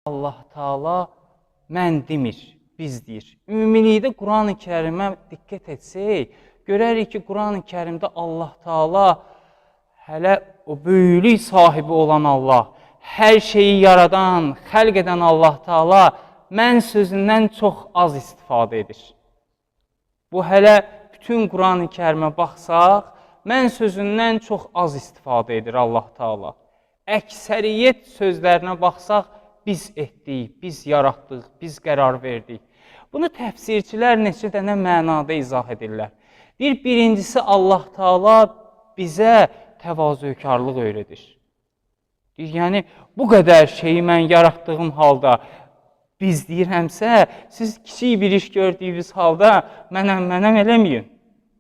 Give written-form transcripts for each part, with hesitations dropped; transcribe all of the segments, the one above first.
Allah Taala mən demir, biz deyir. Ümumilikdə Quran-ı Kərimə diqqət etsək, görərik ki, Quran-ı Kərimdə Allah Taala hələ o böyüklük sahibi olan Allah, hər şeyi yaradan, xəlq edən Allah Taala mən sözündən çox az istifadə edir. Bu hələ bütün Quran-ı Kərimə baxsaq, mən sözündən çox az istifadə edir Allah Taala. Əksəriyyət sözlərinə baxsaq, biz etdik, biz yaratdıq, biz qərar verdik. Bunu təfsirçilər neçə dənə mənada izah edirlər. Birincisi Allah Taala bizə təvazökarlıq öyrədir. Yəni, bu qədər şeyi mən yaratdığım halda biz deyirəmsə, siz kiçik bir iş gördüyünüz halda mənəm eləməyin.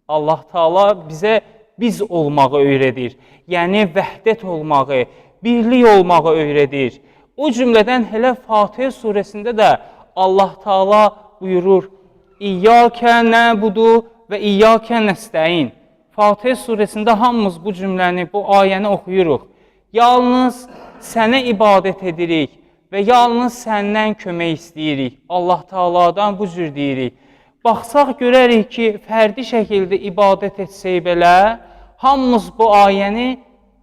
Allah Taala bizə biz olmağı öyrədir. Yəni, vəhdət olmağı, birlik olmağı öyrədir. O cümlədən elə Fatihə surəsində də Allah Taala buyurur: İyyəkə nəbudu və iyyəkə nəstəin. Fatihə surəsində hamımız bu cümləni, bu ayəni oxuyuruq. Yalnız sənə ibadət edirik və yalnız səndən kömək istəyirik. Allah Taaladan bu cür deyirik. Baxsaq görərik ki, fərdi şəkildə ibadət etsək belə, hamımız bu ayəni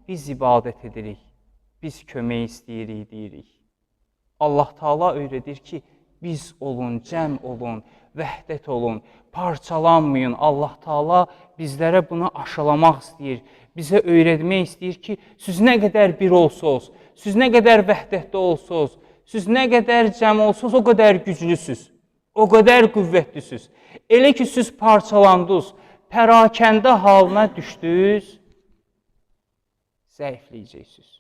biz ibadət edirik. Biz kömək istəyirik, deyirik. Allah Taala öyrədir ki, biz olun, cəm olun, vəhdət olun, parçalanmayın. Allah Taala bizlərə bunu aşılamaq istəyir, bizə öyrətmək istəyir ki, siz nə qədər bir olsunuz, siz nə qədər vəhdətdə olsunuz, siz nə qədər cəm olsunuz, o qədər güclüsünüz, o qədər qüvvətlisiniz. Elə ki, siz parçalandınız, pərakəndə halına düşdünüz, zəifləyəcəksiniz.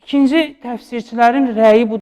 İkinci təfsirçilərin rəyi budur.